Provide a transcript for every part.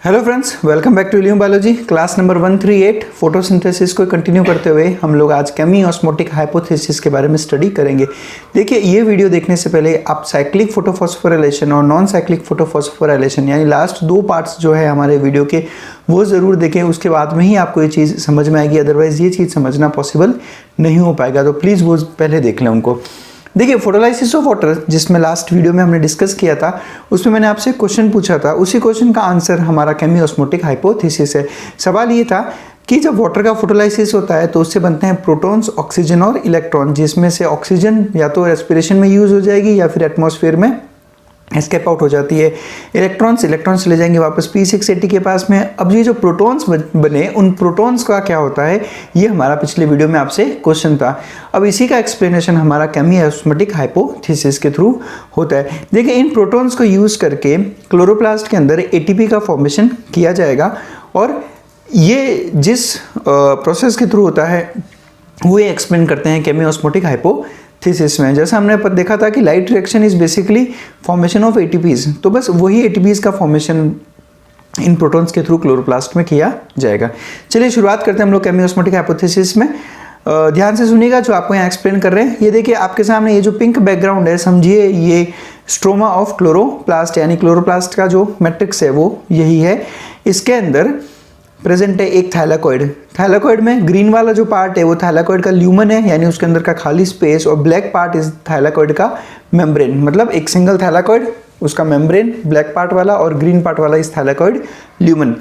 Hello friends, welcome back to Illume biology class number 138 photosynthesis को continue करते हुए हम लोग आज केमी ऑस्मोटिक हाइपोथेसिस के बारे में स्टडी करेंगे। देखिए, ये वीडियो देखने से पहले आप साइक्लिक फोटोफॉस्फोराइलेशन और नॉन साइक्लिक फोटोफॉस्फोराइलेशन यानी लास्ट दो पार्ट्स जो है हमारे वीडियो के वो ज़रूर देखें। उसके बाद में ही आपको ये चीज़ समझ में आएगी, अदरवाइज़ ये चीज़ समझना पॉसिबल नहीं हो पाएगा। तो प्लीज़ वो पहले देख लें उनको। देखिए, फोटोलाइसिस ऑफ वाटर जिसमें लास्ट वीडियो में हमने डिस्कस किया था, उसमें मैंने आपसे क्वेश्चन पूछा था। उसी क्वेश्चन का आंसर हमारा केमी ऑस्मोटिक हाइपोथेसिस है। सवाल ये था कि जब वाटर का फोटोलाइसिस होता है तो उससे बनते हैं प्रोटॉन्स, ऑक्सीजन और इलेक्ट्रॉन, जिसमें से ऑक्सीजन या तो रेस्पिरेशन में यूज हो जाएगी या फिर एटमॉस्फेयर में एस्केप आउट हो जाती है। इलेक्ट्रॉन्स ले जाएंगे वापस P680 के पास में। अब ये जो प्रोटॉन्स बने, उन प्रोटॉन्स का क्या होता है, ये हमारा पिछले वीडियो में आपसे क्वेश्चन था। अब इसी का एक्सप्लेनेशन हमारा केमी ऑस्मोटिक हाइपोथेसिस के थ्रू होता है। देखिए, इन प्रोटॉन्स को यूज करके क्लोरोप्लास्ट के अंदर ATP का फॉर्मेशन किया जाएगा और ये जिस प्रोसेस के थ्रू होता है वो ये एक्सप्लेन करते हैं केमी ऑस्मोटिक हाइपोथेसिस में। जैसा हमने देखा था कि light reaction is basically formation of ATPs, तो बस वही ATPs का फॉर्मेशन इन प्रोटॉन्स के थ्रू क्लोरोप्लास्ट में किया जाएगा। चलिए शुरुआत करते हैं हम लोग केमी ऑस्मोटिक हाइपोथेसिस में। ध्यान से सुनिएगा जो आपको यहाँ एक्सप्लेन कर रहे हैं। ये देखिए आपके सामने ये जो पिंक बैकग्राउंड है, समझिए ये स्ट्रोमा ऑफ क्लोरोप्लास्ट यानी क्लोरोप्लास्ट का जो मैट्रिक्स है वो यही है। इसके अंदर प्रेजेंट है एक थैलाकॉइड। थैलाकॉइड में ग्रीन वाला जो पार्ट है वो थैलाकॉइड का ल्यूमन है, यानी उसके अंदर का खाली स्पेस, और ब्लैक पार्ट इस थैलाकॉइड का मेम्ब्रेन, मतलब एक सिंगल थैलाकॉइड, उसका मेम्ब्रेन ब्लैक पार्ट वाला और ग्रीन पार्ट वाला इस थैलाकॉइड ल्यूमन।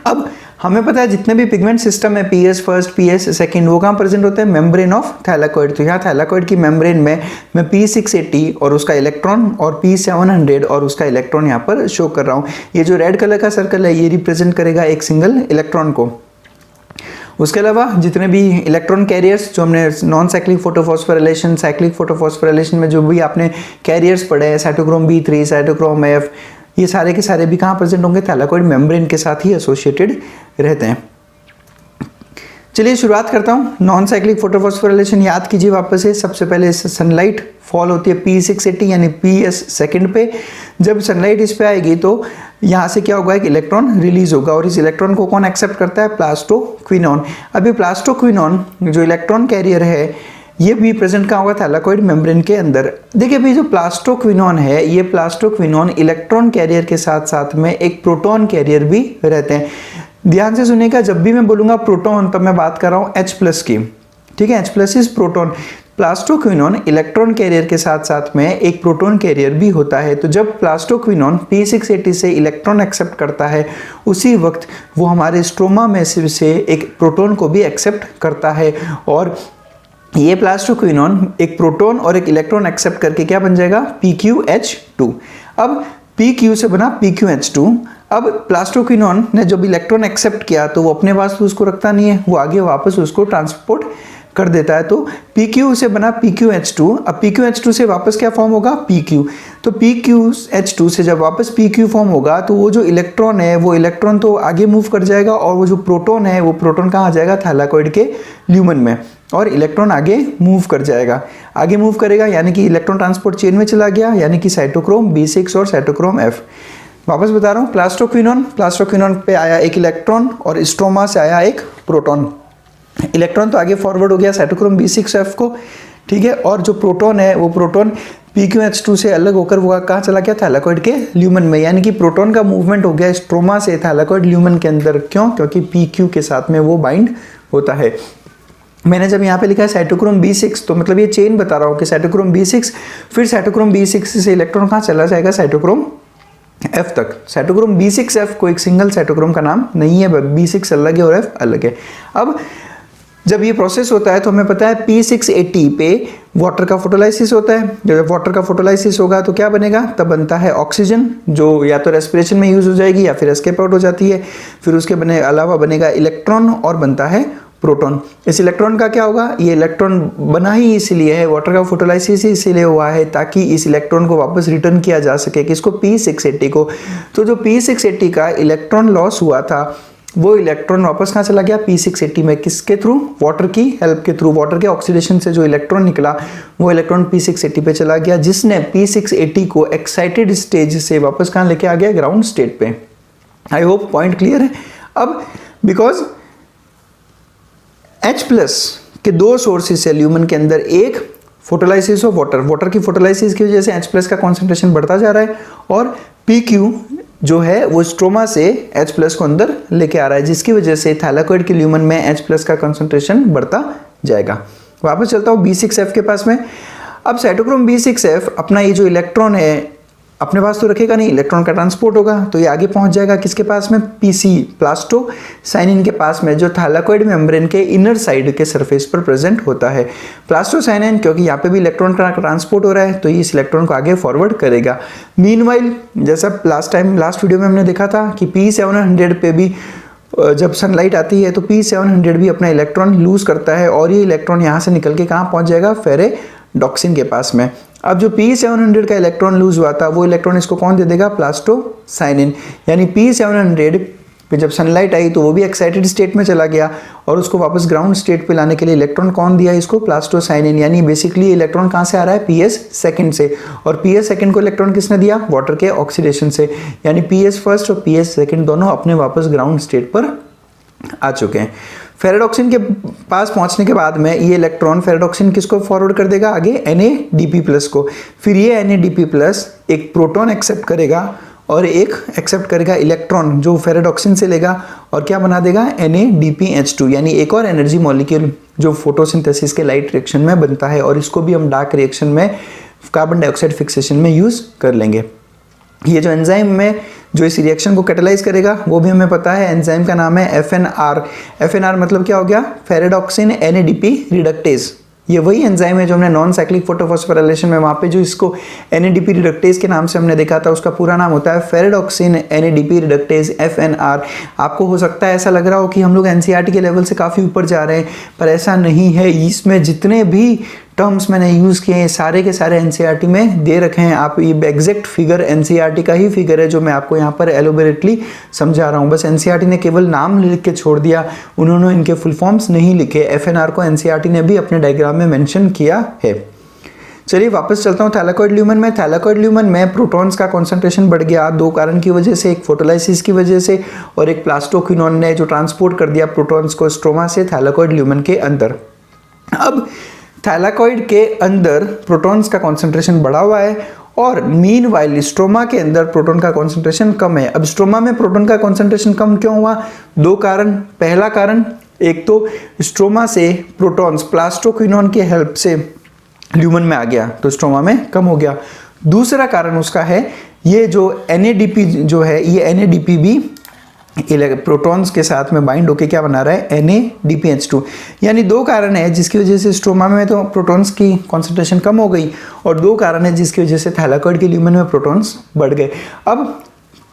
अब हमें पता है जितने भी पिगमेंट सिस्टम है, PS फर्स्ट, PS सेकंड, वो कहाँ प्रेजेंट होते हैं, मेम्ब्रेन ऑफ थैलाकॉइड। तो यहाँ थैलाकॉइड की मेम्ब्रेन में मैं P680 और उसका इलेक्ट्रॉन और P700 और उसका इलेक्ट्रॉन यहाँ पर शो कर रहा हूँ। ये जो रेड कलर का सर्कल है ये रिप्रेजेंट करेगा एक सिंगल इलेक्ट्रॉन को। उसके अलावा जितने भी इलेक्ट्रॉन कैरियर्स जो हमने non cyclic photophosphorylation, cyclic photophosphorylation में जो भी आपने कैरियर्स पढ़े हैं, साइटोक्रोम B3, साइटोक्रोम F, ये सारे के सारे भी कहाँ प्रेजेंट होंगे, थैलाकॉइड मेम्ब्रेन के साथ ही एसोसिएटेड रहते हैं। चलिए शुरुआत करता हूँ। नॉन साइक्लिक फोटोफॉस्फोराइलेशन याद कीजिए वापस से। सबसे पहले सनलाइट फॉल होती है P680 यानी PS सेकंड पे। जब सनलाइट इस पे आएगी तो यहाँ से क्या होगा, एक इलेक्ट्रॉन रिलीज होगा और इस इलेक्ट्रॉन को कौन एक्सेप्ट करता है, प्लास्टोक्विनोन। अभी प्लास्टोक्विनोन जो इलेक्ट्रॉन कैरियर है ये भी प्रेजेंट कहाँ होगा, थैलाकॉइड मेम्ब्रेन के अंदर। देखिए भाई, जो प्लास्टोक्विनोन है ये प्लास्टोक्विनोन इलेक्ट्रॉन कैरियर के साथ साथ में एक प्रोटॉन कैरियर भी रहते हैं। ध्यान से सुनिएगा, जब भी मैं बोलूंगा प्रोटॉन तब मैं बात कर रहा हूँ H+ की, ठीक है। H+ is proton. Plastoquinone electron carrier के साथ साथ में एक प्रोटॉन कैरियर भी होता है। तो जब प्लास्टोक्विनोन P680 से इलेक्ट्रॉन एक्सेप्ट करता है उसी वक्त वो हमारे स्ट्रोमा में से एक प्रोटॉन को भी एक्सेप्ट करता है और ये प्लास्टोक्विनोन एक प्रोटॉन और एक इलेक्ट्रॉन एक्सेप्ट करके क्या बन जाएगा, PQH2। अब PQ से बना PQH2। अब प्लास्टोक्विनोन ने जब इलेक्ट्रॉन एक्सेप्ट किया तो वो अपने पास तो उसको रखता नहीं है, वो आगे वापस उसको ट्रांसपोर्ट कर देता है। तो PQ से बना PQH2। अब PQH2 से वापस क्या फॉर्म होगा, PQ। तो PQH2 से जब वापस PQ फॉर्म होगा तो वो जो इलेक्ट्रॉन है वो इलेक्ट्रॉन तो आगे मूव कर जाएगा और वो जो प्रोटॉन है वो प्रोटॉन कहाँ आ जाएगा, थैलाकॉइड के ल्यूमन में, और इलेक्ट्रॉन आगे मूव कर जाएगा। आगे मूव करेगा यानी कि इलेक्ट्रॉन ट्रांसपोर्ट चेन में चला गया, यानी कि साइटोक्रोम B6 और साइटोक्रोम F। वापस बता रहा हूँ, प्लास्टोक्विनोन पे आया एक इलेक्ट्रॉन और स्ट्रोमा से आया एक प्रोटॉन। इलेक्ट्रॉन तो आगे फॉरवर्ड हो गया साइटोक्रोम B6 F को, ठीक है। और जो प्रोटॉन है वो प्रोटॉन PQH2 से अलग होकर वो कहाँ चला गया, थैलाकॉइड के ल्यूमन में, यानी कि प्रोटॉन का मूवमेंट हो गया स्ट्रोमा से थैलाकॉइड ल्यूमन के अंदर। क्यों, क्योंकि PQ के साथ में वो बाइंड होता है। मैंने जब यहाँ पे लिखा है साइटोक्रोम B6 तो मतलब ये चेन बता रहा हूँ कि साइटोक्रोम B6, फिर साइटोक्रोम B6 से इलेक्ट्रॉन कहाँ चला जाएगा, साइटोक्रोम F तक। साइटोक्रोम B6 F को एक सिंगल साइटोक्रोम का नाम नहीं है, B6 अलग है और F अलग है। अब जब ये प्रोसेस होता है तो हमें पता है P680 पे वाटर का फोटोलाइसिस होता है। जब वाटर का फोटोलाइसिस होगा तो क्या बनेगा, तब बनता है ऑक्सीजन, जो या तो रेस्पिरेशन में यूज हो जाएगी या फिर एस्केप आउट हो जाती है। फिर उसके अलावा बनेगा इलेक्ट्रॉन और बनता है प्रोटॉन। इस इलेक्ट्रॉन का क्या होगा, ये इलेक्ट्रॉन बना ही इसलिए है, वाटर का फोटोलाइसिस ही इसीलिए हुआ है ताकि इस इलेक्ट्रॉन को वापस रिटर्न किया जा सके, किसको, P680 को। तो जो P680 का इलेक्ट्रॉन लॉस हुआ था वो इलेक्ट्रॉन वापस कहाँ चला गया, P680 में, किसके थ्रू, वाटर की हेल्प के थ्रू। वाटर के ऑक्सीडेशन से जो इलेक्ट्रॉन निकला वो इलेक्ट्रॉन P680 पे चला गया, जिसने P680 को एक्साइटेड स्टेज से वापस कहाँ लेके आ गया, ग्राउंड स्टेट पे। आई होप पॉइंट क्लियर है। अब बिकॉज H प्लस के दो सोर्सेस है ल्यूमन के अंदर, एक फोटोलाइसिस ऑफ वाटर, वाटर की फोटोलाइसिस की वजह से H प्लस का कॉन्सेंट्रेशन बढ़ता जा रहा है, और PQ जो है वो स्ट्रोमा से H प्लस को अंदर लेके आ रहा है, जिसकी वजह से थैलाकोइड के ल्यूमन में H प्लस का कॉन्सेंट्रेशन बढ़ता जाएगा। वापस चलता हूँ B6F के पास में। अब साइटोक्रोम B6F अपना ये जो इलेक्ट्रॉन है अपने पास तो रखेगा नहीं, इलेक्ट्रॉन का ट्रांसपोर्ट होगा, तो ये आगे पहुंच जाएगा किसके पास में, PC प्लास्टोसाइनिन के पास में, जो थैलाकोइड मेम्ब्रेन के इनर साइड के सरफेस पर प्रेजेंट होता है। प्लास्टोसाइनिन क्योंकि यहाँ पे भी इलेक्ट्रॉन का ट्रांसपोर्ट हो रहा है, तो ये इस इलेक्ट्रॉन को आगे फॉरवर्ड करेगा। मीनवाइल जैसा लास्ट वीडियो में हमने देखा था कि P700 पे भी जब सनलाइट आती है तो P700 भी अपना इलेक्ट्रॉन लूज करता है, और ये इलेक्ट्रॉन यहाँ से निकल के कहाँ पहुँच जाएगा, फेरेडॉक्सिन के पास में। अब जो P700 का इलेक्ट्रॉन लूज हुआ था वो इलेक्ट्रॉन इसको कौन दे देगा, प्लास्टोसाइनिन। यानी P700 पे जब सनलाइट आई तो वो भी एक्साइटेड स्टेट में चला गया, और उसको वापस ग्राउंड स्टेट पे लाने के लिए इलेक्ट्रॉन कौन दिया इसको, प्लास्टोसाइनिन। यानी बेसिकली इलेक्ट्रॉन कहाँ से आ रहा है, PS सेकंड से, और PS सेकंड को इलेक्ट्रॉन किसने दिया, वाटर के ऑक्सीडेशन से। यानी PS फर्स्ट और PS सेकंड दोनों अपने वापस ग्राउंड स्टेट पर आ चुके हैं। फेरेडॉक्सिन के पास पहुंचने के बाद में ये इलेक्ट्रॉन फेरेडॉक्सिन किसको फॉरवर्ड कर देगा, आगे NADP+ को। फिर ये NADP+ एक प्रोटॉन एक्सेप्ट करेगा और एक एक्सेप्ट करेगा इलेक्ट्रॉन जो फेरेडॉक्सिन से लेगा, और क्या बना देगा, NADPH2, यानी एक और एनर्जी मॉलिक्यूल जो फोटोसिंथेसिस के लाइट रिएक्शन में बनता है, और इसको भी हम डार्क रिएक्शन में कार्बन डाइऑक्साइड फिक्सेशन में यूज कर लेंगे। ये जो एंजाइम में जो इस रिएक्शन को कैटेलाइज करेगा वो भी हमें पता है, एंजाइम का नाम है FNR। FNR मतलब क्या हो गया, फेरेडॉक्सिन NADP रिडक्टेज। ये वही एंजाइम है जो हमने नॉन साइक्लिक फोटोफॉस्फोराइलेशन में वहाँ पे जो इसको NADP रिडक्टेज के नाम से हमने देखा था, उसका पूरा नाम होता है फेरेडॉक्सिन NADP रिडक्टेज FNR। आपको हो सकता है ऐसा लग रहा हो कि हम लोग NCERT के लेवल से काफ़ी ऊपर जा रहे हैं, पर ऐसा नहीं है। इसमें जितने भी टर्म्स मैंने यूज़ किए हैं सारे के सारे NCERT में दे रखे हैं। आप ये एग्जैक्ट फिगर NCERT का ही फिगर है जो मैं आपको यहाँ पर एलोबरेटली समझा रहा हूँ। बस NCERT ने केवल नाम लिख के छोड़ दिया, उन्होंने इनके फुल फॉर्म्स नहीं लिखे। FNR को NCERT ने भी अपने डायग्राम में मेंशन किया है। चलिए वापस चलता हूँ थैलाकोइड ल्यूमन में। थैलाकोइड ल्यूमन में प्रोटॉन्स का कॉन्सेंट्रेशन बढ़ गया दो कारण की वजह से, एक फोटोलाइसिस की वजह से और एक प्लास्टोक्विनोन ने जो ट्रांसपोर्ट कर दिया प्रोटॉन्स को स्ट्रोमा से थैलाकोइड ल्यूमन के अंदर। अब थैलाकोइड के अंदर प्रोटॉन्स का कॉन्सेंट्रेशन बढ़ा हुआ है और मीनवाइल स्ट्रोमा के अंदर प्रोटॉन का कॉन्सेंट्रेशन कम है। अब स्ट्रोमा में प्रोटॉन का कॉन्सेंट्रेशन कम क्यों हुआ? दो कारण। पहला कारण, एक तो स्ट्रोमा से प्रोटॉन्स प्लास्टोक्विनोन की हेल्प से ल्यूमन में आ गया तो स्ट्रोमा में कम हो गया। दूसरा कारण उसका है ये जो NADP जो है, ये NADP भी प्रोटॉन्स के साथ में बाइंड होके क्या बना रहा है, NADPH2। यानी दो कारण है जिसकी वजह से स्ट्रोमा में तो प्रोटॉन्स की कॉन्सेंट्रेशन कम हो गई और दो कारण है जिसकी वजह से थैलाकोइड के ल्यूमन में प्रोटॉन्स बढ़ गए। अब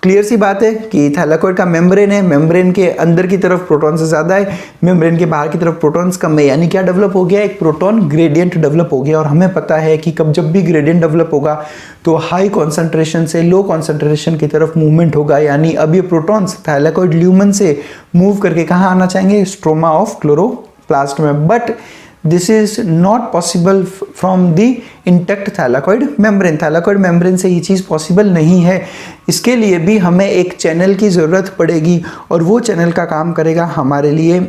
क्लियर सी बात है कि थैलाकोइड का मेम्ब्रेन है, मेम्ब्रेन के अंदर की तरफ प्रोटॉन्स ज़्यादा है, मेम्ब्रेन के बाहर की तरफ प्रोटॉन्स कम है। यानी क्या डेवलप हो गया, एक प्रोटॉन ग्रेडियंट डेवलप हो गया। और हमें पता है कि जब भी ग्रेडियंट डेवलप होगा तो हाई कॉन्सेंट्रेशन से लो कॉन्सेंट्रेशन की तरफ मूवमेंट होगा। यानी अब ये प्रोटॉन्स थैलाकोइड ल्यूमन से मूव करके कहाँ आना चाहेंगे, स्ट्रोमा ऑफ क्लोरोप्लास्ट में। But this is not possible from the intact thylakoid membrane. Thylakoid membrane से ये चीज़ पॉसिबल नहीं है। इसके लिए भी हमें एक चैनल की ज़रूरत पड़ेगी और वो चैनल का काम करेगा हमारे लिए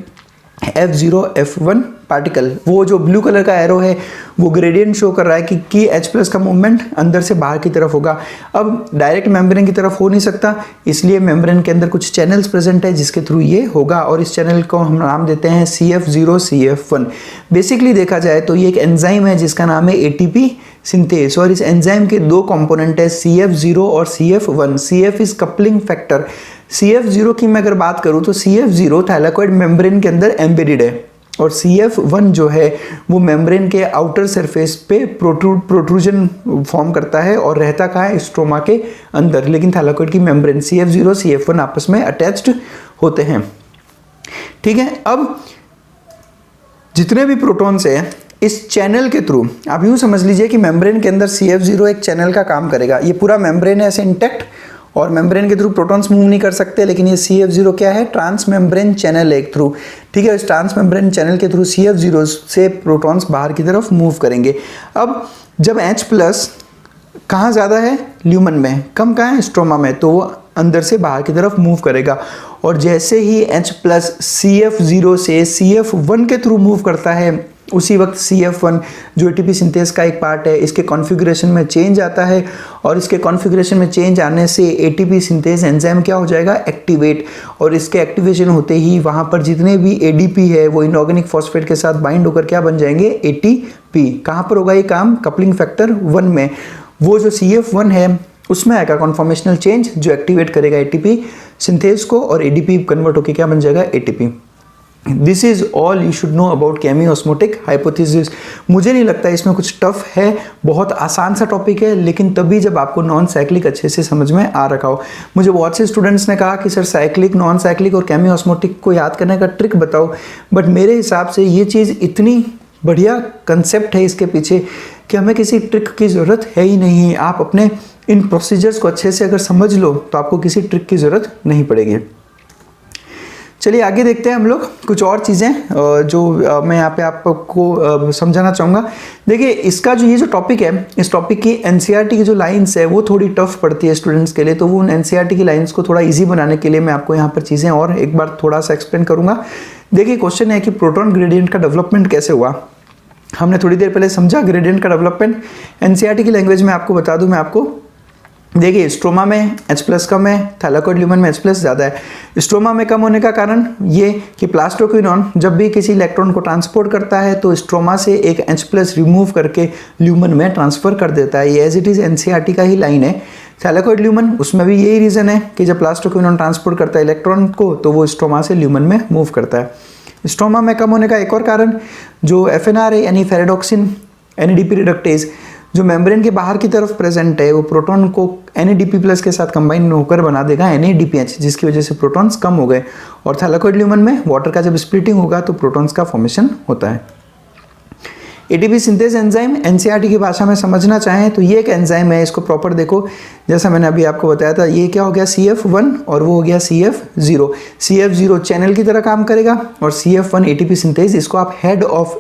F0 F1 पार्टिकल। वो जो ब्लू कलर का एरो है वो ग्रेडियंट शो कर रहा है कि H+ का मूवमेंट अंदर से बाहर की तरफ होगा। अब डायरेक्ट मेम्ब्रेन की तरफ हो नहीं सकता, इसलिए मेम्ब्रेन के अंदर कुछ चैनल्स प्रेजेंट है जिसके थ्रू ये होगा और इस चैनल को हम नाम देते हैं CF0 CF1। बेसिकली देखा जाए तो ये एक एंजाइम है जिसका नाम है ATP सिंथेस और इस एंजाइम के दो कंपोनेंट है CF0 और CF1। CF is coupling factor. CF0 की मैं अगर बात करूं तो CF0 थैलाकोइड मेम्ब्रेन के अंदर एम्बेडेड है और CF1 जो है वो मेम्ब्रेन के आउटर सरफेस पे प्रोट्रूजन फॉर्म करता है और रहता कहाँ है, स्ट्रोमा के अंदर। लेकिन थैलाकोइड की मेम्ब्रेन CF0 CF1 आपस में अटैच्ड होते हैं। ठीक है, अब जितने भी प्रोटॉन्स है इस चैनल के थ्रू आप यूँ समझ लीजिए कि मेम्ब्रेन के अंदर CF0 एक चैनल का काम करेगा। ये पूरा मेम्ब्रेन है ऐसे इंटैक्ट और मेम्ब्रेन के थ्रू प्रोटॉन्स मूव नहीं कर सकते, लेकिन ये CF0 क्या है, ट्रांस मेम्ब्रेन चैनल एक थ्रू। ठीक है, इस ट्रांस मेम्ब्रेन चैनल के थ्रू CF0 से प्रोटॉन्स बाहर की तरफ मूव करेंगे। अब जब H+ कहाँ ज़्यादा है, ल्यूमन में, कम कहाँ है, स्ट्रोमा में, तो वो अंदर से बाहर की तरफ मूव करेगा। और जैसे ही H प्लस CF0 से CF1 के थ्रू मूव करता है, उसी वक्त CF1 जो ATP सिंथेस का एक पार्ट है, इसके कॉन्फ़िगरेशन में चेंज आता है और इसके कॉन्फ़िगरेशन में चेंज आने से ATP सिंथेस एंजाइम क्या हो जाएगा, एक्टिवेट। और इसके एक्टिवेशन होते ही वहाँ पर जितने भी ADP है वो इनऑर्गेनिक फॉस्फेट के साथ बाइंड होकर क्या बन जाएंगे, ATP। कहाँ पर होगा ये काम, कपलिंग फैक्टर 1 में। वो जो CF1 है उसमें आएगा कॉन्फॉर्मेशनल चेंज जो एक्टिवेट करेगा ATP सिंथेस को और ADP कन्वर्ट होकर क्या बन जाएगा, ATP। This is all you should know about chemiosmotic hypothesis. मुझे नहीं लगता इसमें कुछ टफ है, बहुत आसान सा टॉपिक है, लेकिन तभी जब आपको नॉन साइक्लिक अच्छे से समझ में आ रखा हो। मुझे बहुत से स्टूडेंट्स ने कहा कि सर साइक्लिक, नॉन साइक्लिक और केमी ऑस्मोटिक को याद करने का ट्रिक बताओ, बट मेरे हिसाब से ये चीज़ इतनी बढ़िया कंसेप्ट है इसके पीछे कि हमें किसी ट्रिक की ज़रूरत है ही नहीं। आप अपने इन प्रोसीजर्स को अच्छे से अगर समझ लो तो आपको किसी ट्रिक की ज़रूरत नहीं पड़ेगी। चलिए आगे देखते हैं हम लोग कुछ और चीज़ें जो मैं यहाँ पे आपको समझाना चाहूँगा। देखिए इसका जो ये जो टॉपिक है, इस टॉपिक की NCERT की जो लाइंस है वो थोड़ी टफ पड़ती है स्टूडेंट्स के लिए, तो वो उन NCERT की लाइंस को थोड़ा इजी बनाने के लिए मैं आपको यहाँ पर चीज़ें और एक बार थोड़ा सा एक्सप्लेन करूँगा। देखिए क्वेश्चन है कि प्रोटॉन ग्रेडियंट का डेवलपमेंट कैसे हुआ। हमने थोड़ी देर पहले समझा ग्रेडियंट का डेवलपमेंट। NCERT की लैंग्वेज में आपको बता दूँ मैं आपको, देखिए स्ट्रोमा में H प्लस कम है, थैलाकोइड ल्यूमन में H प्लस ज़्यादा है। स्ट्रोमा में कम होने का कारण ये कि प्लास्टोक्विनोन जब भी किसी इलेक्ट्रॉन को ट्रांसपोर्ट करता है तो स्ट्रोमा से एक H प्लस रिमूव करके ल्यूमन में ट्रांसफ़र कर देता है। ये एज इट इज़ NCERT का ही लाइन है। थैलाकोइड ल्यूमन, उसमें भी यही रीज़न है कि जब प्लास्टोक्विनोन ट्रांसपोर्ट करता है इलेक्ट्रॉन को तो वो स्ट्रोमा से ल्यूमन में मूव करता है। स्ट्रोमा में कम होने का एक और कारण जो FNR है यानी फेरेडॉक्सिन NADP रिडक्टेज जो मेम्ब्रेन के बाहर की तरफ प्रेजेंट है, वो प्रोटॉन को NADP प्लस के साथ कंबाइन होकर बना देगा NADPH, जिसकी वजह से प्रोटॉन्स कम हो गए। और थैलाकोइड ल्यूमन में वाटर का जब स्प्लिटिंग होगा तो प्रोटॉन्स का फॉर्मेशन होता है। ATP सिंथेस एंजाइम NCERT की भाषा में समझना चाहें तो ये एक एंजाइम है, इसको प्रॉपर देखो। जैसा मैंने अभी आपको बताया था, ये क्या हो गया CF1 और वो हो गया CF0। CF0 चैनल की तरह काम करेगा और CF1 ATP सिंथेस, इसको आप हेड ऑफ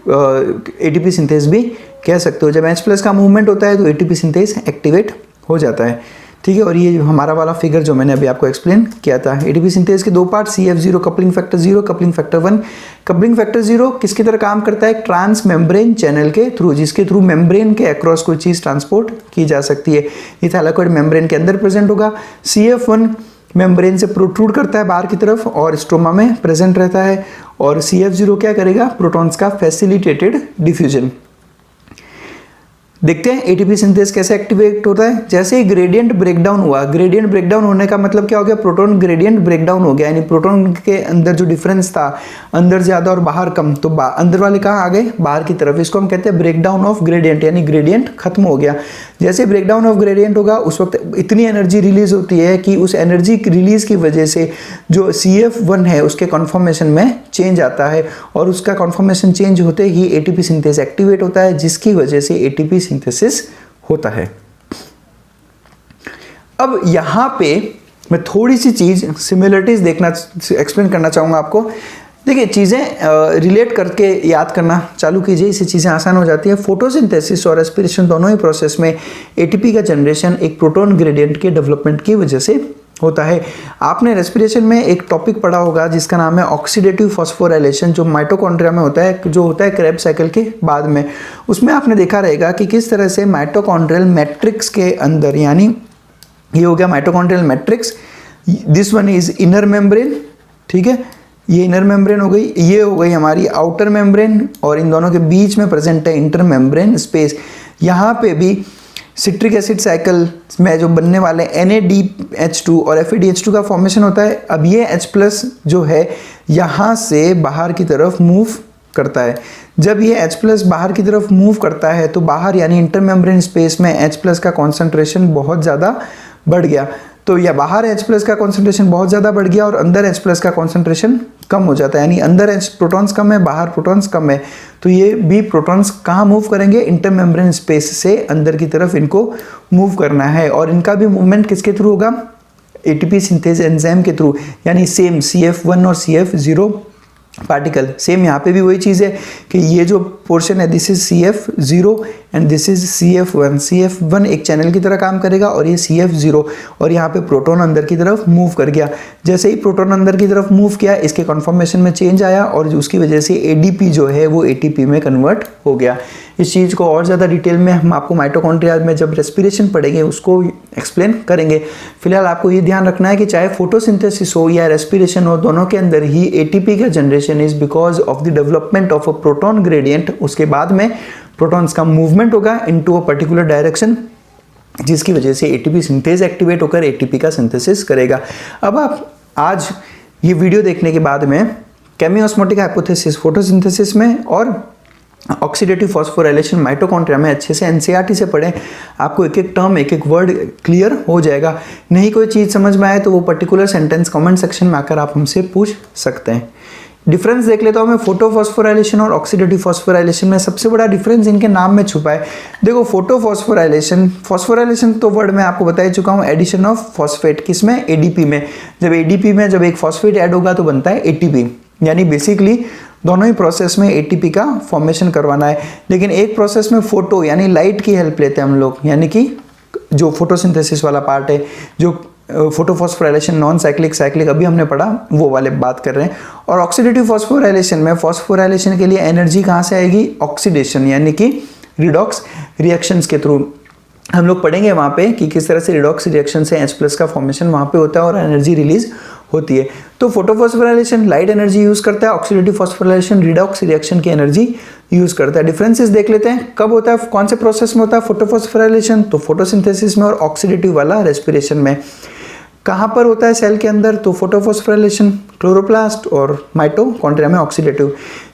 ATP सिंथेस भी कह सकते हो। जब H प्लस का मूवमेंट होता है तो ATP सिंथेस एक्टिवेट हो जाता है, ठीक है। और ये हमारा वाला फिगर जो मैंने अभी आपको एक्सप्लेन किया था, ATP सिंथेस के दो part CF0 coupling factor 0, coupling factor 1। Coupling factor 0 किसकी तरह काम करता है, ट्रांस मेम्ब्रेन चैनल के थ्रू, जिसके थ्रू मेम्ब्रेन के अक्रॉस कोई चीज़ ट्रांसपोर्ट की जा सकती है। ये थैलाकोइड मेम्ब्रेन के अंदर प्रेजेंट होगा। CF1 मेम्ब्रेन से प्रोट्रूड करता है बाहर की तरफ और स्ट्रोमा में प्रेजेंट रहता है। और CF0 क्या करेगा, प्रोटॉन्स का फैसिलिटेटेड डिफ्यूजन। देखते हैं ATP सिंथेस कैसे एक्टिवेट होता है। जैसे ही ग्रेडियंट ब्रेकडाउन हुआ, ग्रेडियंट ब्रेकडाउन होने का मतलब क्या हो गया, प्रोटॉन ग्रेडियंट ब्रेकडाउन हो गया, यानी प्रोटॉन के अंदर जो डिफरेंस था, अंदर ज़्यादा और बाहर कम, तो अंदर वाले कहाँ आ गए, बाहर की तरफ। इसको हम कहते हैं ब्रेकडाउन ऑफ ग्रेडियंट, यानी ग्रेडियंट खत्म हो गया। जैसे ब्रेकडाउन ऑफ ग्रेडियंट होगा उस वक्त इतनी एनर्जी रिलीज होती है कि उस एनर्जी रिलीज की वजह से जो CF1 है उसके कॉन्फॉर्मेशन में चेंज आता है और उसका कॉन्फॉर्मेशन चेंज होते ही ATP सिंथेस एक्टिवेट होता है, जिसकी वजह से ATP सिंथेसिस होता है। अब यहां पे मैं थोड़ी सी चीज सिमिलरिटीज देखना, एक्सप्लेन करना चाहूंगा आपको। देखिए चीज़ें रिलेट करके याद करना चालू कीजिए, इससे चीज़ें आसान हो जाती है। फोटोसिंथेसिस और रेस्पिरेशन दोनों ही प्रोसेस में ATP का जनरेशन एक प्रोटॉन ग्रेडियंट के डेवलपमेंट की वजह से होता है। आपने रेस्पिरेशन में एक टॉपिक पढ़ा होगा जिसका नाम है ऑक्सीडेटिव फॉस्फोराइलेशन, जो माइटोकॉन्ड्रिया में होता है, जो होता है क्रेब्स साइकिल के बाद में। उसमें आपने देखा रहेगा कि किस तरह से माइटोकॉन्ड्रियल मैट्रिक्स के अंदर, यानी ये हो गया mitochondrial matrix, this one is inner membrane, ठीक है, ये इनर मेम्ब्रेन हो गई, ये हो गई हमारी आउटर मेम्ब्रेन, और इन दोनों के बीच में प्रेजेंट है इंटर मेम्ब्रेन स्पेस। यहाँ पे भी सिट्रिक एसिड साइकिल में जो बनने वाले NADH2 और FADH2 का फॉर्मेशन होता है। अब ये H+ जो है यहाँ से बाहर की तरफ मूव करता है। जब ये H+ बाहर की तरफ मूव करता है तो बाहर यानी इंटर मेम्ब्रेन स्पेस में H+ का कॉन्सेंट्रेशन बहुत ज़्यादा बढ़ गया। तो या बाहर H+ का कॉन्सेंट्रेशन बहुत ज़्यादा बढ़ गया और अंदर H+ का कॉन्सेंट्रेशन कम हो जाता है, यानी अंदर प्रोटॉन्स कम है, बाहर प्रोटॉन्स कम है। तो ये भी प्रोटॉन्स कहाँ मूव करेंगे, इंटर मेम्ब्रेन स्पेस से अंदर की तरफ इनको मूव करना है। और इनका भी मूवमेंट किसके थ्रू होगा, ATP सिंथेज एंजाइम के थ्रू, यानी सेम CF1 और CF0 पार्टिकल। सेम यहाँ पे भी वही चीज़ है कि ये जो पोर्शन है this is CF0 and this is CF1। CF1 एक चैनल की तरह काम करेगा और ये CF0, और यहाँ पे प्रोटॉन अंदर की तरफ मूव कर गया। जैसे ही प्रोटॉन अंदर की तरफ मूव किया, इसके कॉन्फॉर्मेशन में चेंज आया और उसकी वजह से ADP जो है वो ATP में कन्वर्ट हो गया। इस चीज़ को और ज़्यादा डिटेल में हम आपको माइटोकॉन्ड्रिया में जब रेस्पिरेशन पढ़ेंगे उसको एक्सप्लेन करेंगे। फिलहाल आपको ये ध्यान रखना है कि चाहे फोटोसिंथेसिस हो या रेस्पिरेशन हो, दोनों के अंदर ही ATP का generation is because of the development of a proton gradient. उसके बाद में प्रोटॉन्स का मूवमेंट होगा इनटू अ पर्टिकुलर डायरेक्शन, जिसकी वजह से ATP सिंथेज एक्टिवेट होकर ATP का सिंथेसिस करेगा। अब आप आज ये वीडियो देखने के बाद में केमी-ऑस्मोटिक हाइपोथेसिस फोटोसिंथेसिस में और ऑक्सीडेटिव फॉस्फोराइलेशन माइटोकॉन्ड्रिया में अच्छे से NCERT से पढ़ें। आपको एक एक टर्म, एक एक वर्ड क्लियर हो जाएगा। नहीं कोई चीज़ समझ में आए तो वो पर्टिकुलर सेंटेंस कमेंट सेक्शन में आकर आप हमसे पूछ सकते हैं। डिफरेंस देख लेता हूँ मैं फोटोफॉस्फोराइलेशन और ऑक्सीडेटिव फॉस्फोराइलेशन में। सबसे बड़ा डिफरेंस इनके नाम में छुपा है। देखो फोटोफॉस्फोराइलेशन, फॉस्फोराइलेशन तो वर्ड मैं आपको बता ही चुका हूँ, एडिशन ऑफ फॉस्फेट, किसमें? ADP में। जब ADP में जब एक फॉस्फेट ऐड होगा तो बनता है ATP, यानी बेसिकली दोनों ही प्रोसेस में ATP का फॉर्मेशन करवाना है। लेकिन एक प्रोसेस में फोटो यानी लाइट की हेल्प लेते हैं हम लोग, यानी कि जो फोटोसिंथेसिस वाला पार्ट है, जो फोटोफॉस्फोराइलेशन नॉन साइक्लिक, साइक्लिक अभी हमने पढ़ा, वो वाले बात कर रहे हैं। और ऑक्सीडेटिव फॉस्फोराइलेशन में फॉस्फोराइलेशन के लिए एनर्जी कहाँ से आएगी? ऑक्सीडेशन यानी कि रिडॉक्स रिएक्शंस के थ्रू। हम लोग पढ़ेंगे वहाँ पे कि किस तरह से रिडॉक्स रिएक्शन से H+ का फॉर्मेशन वहाँ पे होता है और एनर्जी रिलीज होती है। तो फोटोफॉस्फोराइलेशन लाइट एनर्जी यूज करता है, ऑक्सीडेटिव फॉस्फोराइलेशन रिडॉक्स रिएक्शन की एनर्जी यूज करता है। डिफरेंसेस देख लेते हैं, कब होता है, कौन से प्रोसेस में होता है फोटोफॉस्फोराइलेशन? तो फोटोसिंथेसिस में और ऑक्सीडेटिव वाला रेस्पिरेशन में। कहाँ पर होता है सेल के अंदर? तो फोटोफॉस्फोराइलेशन क्लोरोप्लास्ट और माइटोकॉन्ड्रिया में ऑक्सीडेटिव।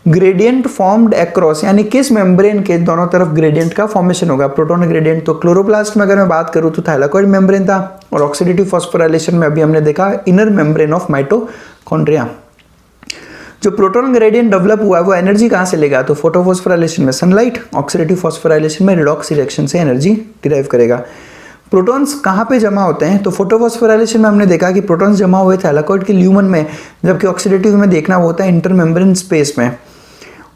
ग्रेडियंट फॉर्म्ड अक्रॉस, यानी किस मेम्ब्रेन के दोनों तरफ ग्रेडियंट का फॉर्मेशन होगा? Proton gradient. तो क्लोरोप्लास्ट में अगर मैं बात करूँ तो थाइलाकॉइड मेम्ब्रेन था, और ऑक्सीडेटिव फॉस्फोराइलेशन में अभी हमने देखा इनर मेम्ब्रेन ऑफ माइटोकॉन्ड्रिया। जो प्रोटॉन ग्रेडियंट डेवलप हुआ है वो एनर्जी कहाँ से लेगा? तो फोटोफॉस्फोराइलेशन में सनलाइट, ऑक्सीडेटिव फॉस्फोराइलेशन में रिडॉक्स रिएक्शन से एनर्जी डिराइव करेगा। प्रोटॉन्स कहाँ पे जमा होते हैं? तो फोटोफॉस्फोराइलेशन में हमने देखा कि प्रोटॉन्स जमा हुए थाइलाकॉइड के ल्यूमन में, जबकि ऑक्सीडेटिव में देखना होता है इंटरमेम्ब्रेन स्पेस में।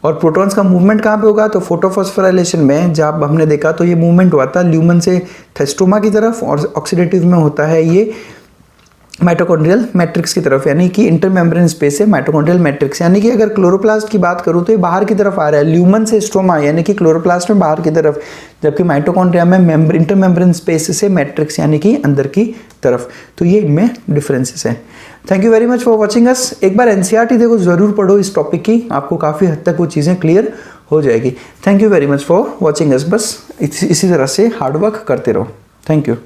और प्रोटॉन्स का मूवमेंट कहाँ पे होगा? तो फोटोफॉस्फोराइलेशन में जब हमने देखा तो ये मूवमेंट हुआ था ल्यूमन से थेस्टोमा की तरफ, और ऑक्सीडेटिव में होता है ये माइटोकॉन्ड्रियल मैट्रिक्स की तरफ, यानी कि इंटरमेम्ब्रेन स्पेस से माइटोकॉन्ड्रियल मैट्रिक्स। यानी कि अगर क्लोरोप्लास्ट की बात करूँ तो ये बाहर की तरफ आ रहा है, ल्यूमन से स्ट्रोमा, यानी कि क्लोरोप्लास्ट में बाहर की तरफ, जबकि माइटोकॉन्ड्रिया में इंटरमेम्ब्रेन स्पेस से मैट्रिक्स यानी कि अंदर की तरफ। तो ये इनमें डिफरेंसेस हैं। Thank you very much for watching us. एक बार NCERT देखो, ज़रूर पढ़ो इस टॉपिक की, आपको काफ़ी हद तक वो चीज़ें क्लियर हो जाएगी। Thank you very much for watching us. बस इसी तरह से हार्डवर्क करते रहो। Thank you.